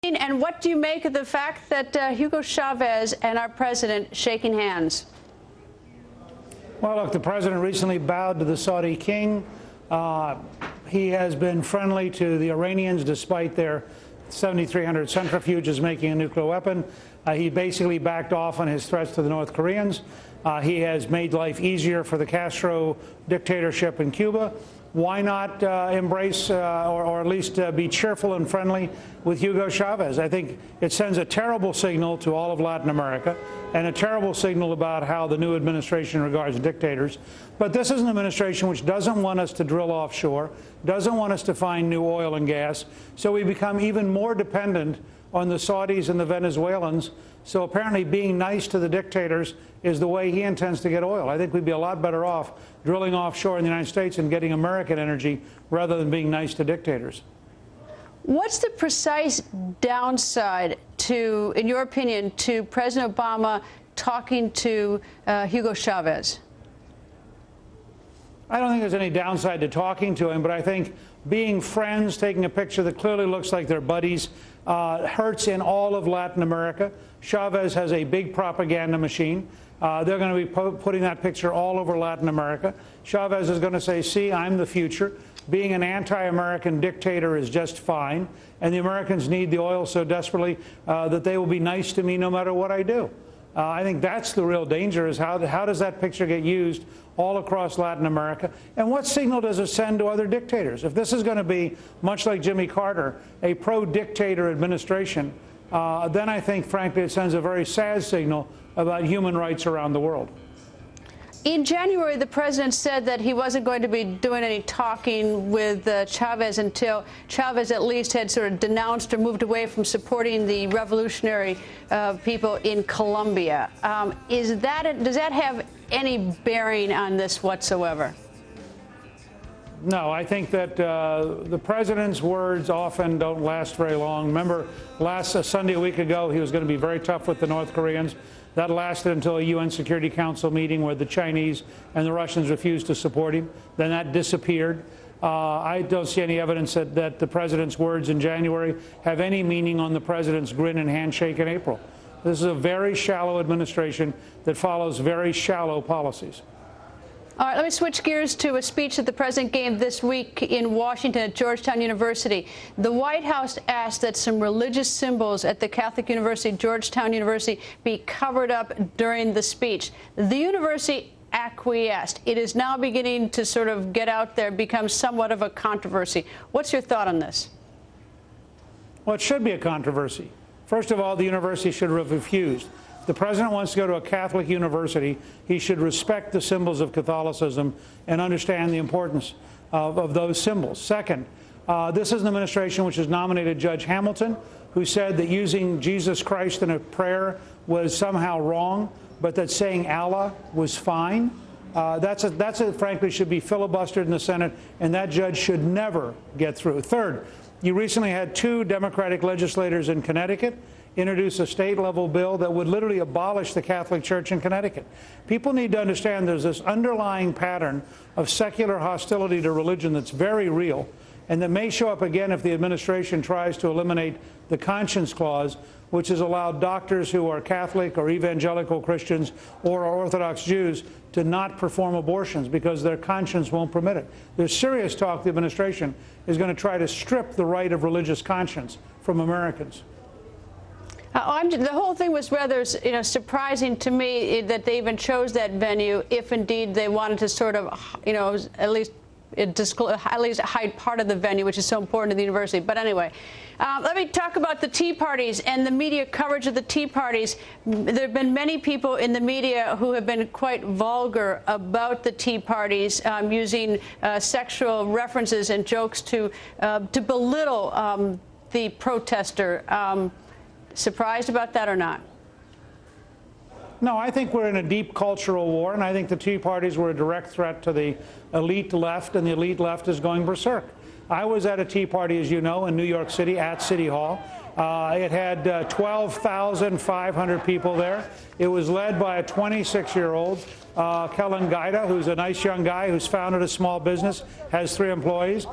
And what do you make of the fact that Hugo Chavez and our president shaking hands? Well, look, the president recently bowed to the Saudi king. He has been friendly to the Iranians despite their 7,300 centrifuges making a nuclear weapon. He basically backed off on his threats to the North Koreans. He has made life easier for the Castro dictatorship in Cuba. Why not embrace or at least be cheerful and friendly with Hugo Chavez? I think it sends a terrible signal to all of Latin America and a terrible signal about how the new administration regards dictators. But this is an administration which doesn't want us to drill offshore, doesn't want us to find new oil and gas, so we become even more dependent on the Saudis and the Venezuelans. So apparently being nice to the dictators is the way he intends to get oil. I think we'd be a lot better off drilling offshore in the United States and getting American energy rather than being nice to dictators. What's the precise downside to, in your opinion, to President Obama talking to Hugo Chavez? I don't think there's any downside to talking to him, but I think being friends, taking a picture that clearly looks like they're buddies, hurts in all of Latin America. Chavez has a big propaganda machine. They're going to be putting that picture all over Latin America. Chavez is going to say, see, I'm the future. Being an anti-American dictator is just fine. And the Americans need the oil so desperately that they will be nice to me no matter what I do. I think that's the real danger, is how does that picture get used all across Latin America? And what signal does it send to other dictators? If this is going to be, much like Jimmy Carter, a pro-dictator administration, then I think, frankly, it sends a very sad signal about human rights around the world. In January, the president said that he wasn't going to be doing any talking with Chavez until Chavez at least had sort of denounced or moved away from supporting the revolutionary people in Colombia. Does that have any bearing on this whatsoever? No, I think that the president's words often don't last very long. Remember, last Sunday, a week ago, he was going to be very tough with the North Koreans. That lasted until a UN Security Council meeting where the Chinese and the Russians refused to support him. Then that disappeared. I don't see any evidence that the president's words in January have any meaning on the president's grin and handshake in April. This is a very shallow administration that follows very shallow policies. All right, let me switch gears to a speech that the president gave this week in Washington at Georgetown University. The White House asked that some religious symbols at the Catholic University, Georgetown University, be covered up during the speech. The university acquiesced. It is now beginning to sort of get out there, become somewhat of a controversy. What's your thought on this? Well, it should be a controversy. First of all, the university should have refused. If the president wants to go to a Catholic university, he should respect the symbols of Catholicism and understand the importance of those symbols. Second, this is an administration which has nominated Judge Hamilton, who said that using Jesus Christ in a prayer was somehow wrong, but that saying Allah was fine. That's frankly should be filibustered in the Senate, and that judge should never get through. Third, you recently had two Democratic legislators in Connecticut introduce a state-level bill that would literally abolish the Catholic Church in Connecticut. People need to understand there's this underlying pattern of secular hostility to religion that's very real and that may show up again if the administration tries to eliminate the conscience clause, which has allowed doctors who are Catholic or evangelical Christians or Orthodox Jews to not perform abortions because their conscience won't permit it. There's serious talk the administration is going to try to strip the right of religious conscience from Americans. The whole thing was rather, surprising to me that they even chose that venue if indeed they wanted to sort of, at least hide part of the venue, which is so important to the university. But anyway, let me talk about the Tea Parties and the media coverage of the Tea Parties. There have been many people in the media who have been quite vulgar about the Tea Parties, using sexual references and jokes to belittle the protester. Surprised about that or not? No, I think we're in a deep cultural war, and I think the Tea Parties were a direct threat to the elite left, and the elite left is going berserk. I was at a Tea Party, as you know, in New York City at City Hall. It had 12,500 people there. It was led by a 26-year-old, Kellen Gaida, who's a nice young guy who's founded a small business, has 3 employees.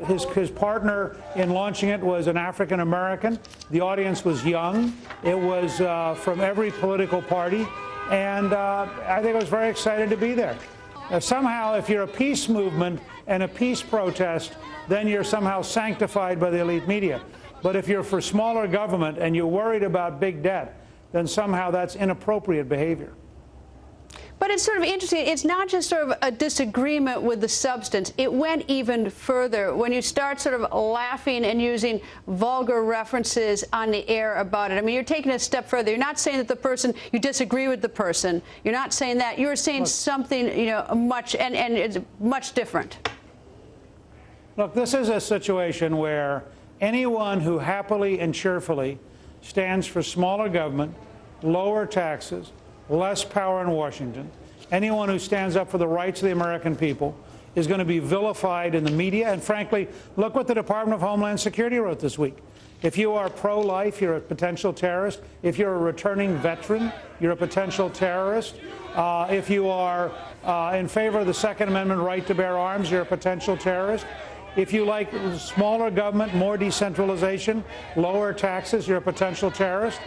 His partner in launching it was an African American. The audience was young. It was from every political party. And I think I was very excited to be there. Somehow, if you're a peace movement and a peace protest, then you're somehow sanctified by the elite media. But if you're for smaller government and you're worried about big debt, then somehow that's inappropriate behavior. But it's sort of interesting. It's not just sort of a disagreement with the substance. It went even further when you start sort of laughing and using vulgar references on the air about it. I mean, you're taking it a step further. You're not saying that the person, you disagree with the person. You're not saying that. You're saying something, you know, much, and it's much different. Look, this is a situation where anyone who happily and cheerfully stands for smaller government, lower taxes, less power in Washington, anyone who stands up for the rights of the American people is going to be vilified in the media. And frankly, look what the Department of Homeland Security wrote this week. If you are pro-life, you're a potential terrorist. If you're a returning veteran, you're a potential terrorist. If you are in favor of the Second Amendment right to bear arms, you're a potential terrorist. If you like smaller government, more decentralization, lower taxes, you're a potential terrorist.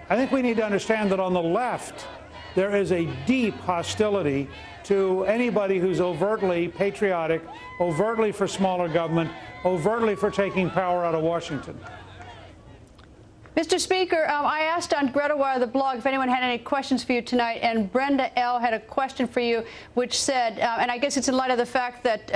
I think we need to understand that on the left, there is a deep hostility to anybody who's overtly patriotic, overtly for smaller government, overtly for taking power out of Washington. Mr. Speaker, I asked on Greta Wire, the blog, if anyone had any questions for you tonight, and Brenda L. had a question for you, which said, and I guess it's in light of the fact that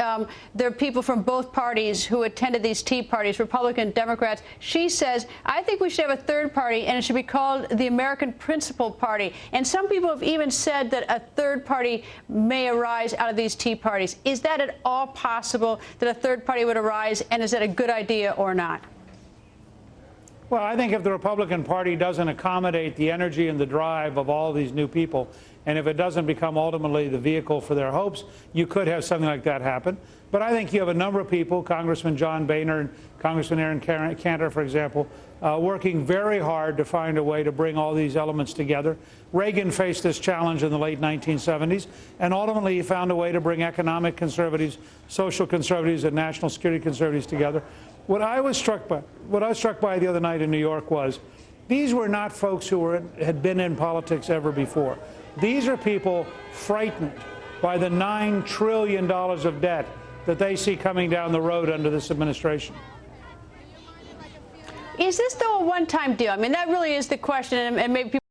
there are people from both parties who attended these tea parties, Republican, Democrats. She says, I think we should have a third party, and it should be called the American Principle Party. And some people have even said that a third party may arise out of these tea parties. Is that at all possible that a third party would arise, and is that a good idea or not? Well, I think if the Republican Party doesn't accommodate the energy and the drive of all these new people, and if it doesn't become ultimately the vehicle for their hopes, you could have something like that happen. But I think you have a number of people, Congressman John Boehner and Congressman Aaron Cantor, for example, working very hard to find a way to bring all these elements together. Reagan faced this challenge in the late 1970s, and ultimately he found a way to bring economic conservatives, social conservatives, and national security conservatives together. What I was struck by the other night in New York was these were not folks who had been in politics ever before. These are people frightened by the $9 trillion of debt that they see coming down the road under this administration. Is this, though, a one-time deal? I mean, that really is the question, and maybe people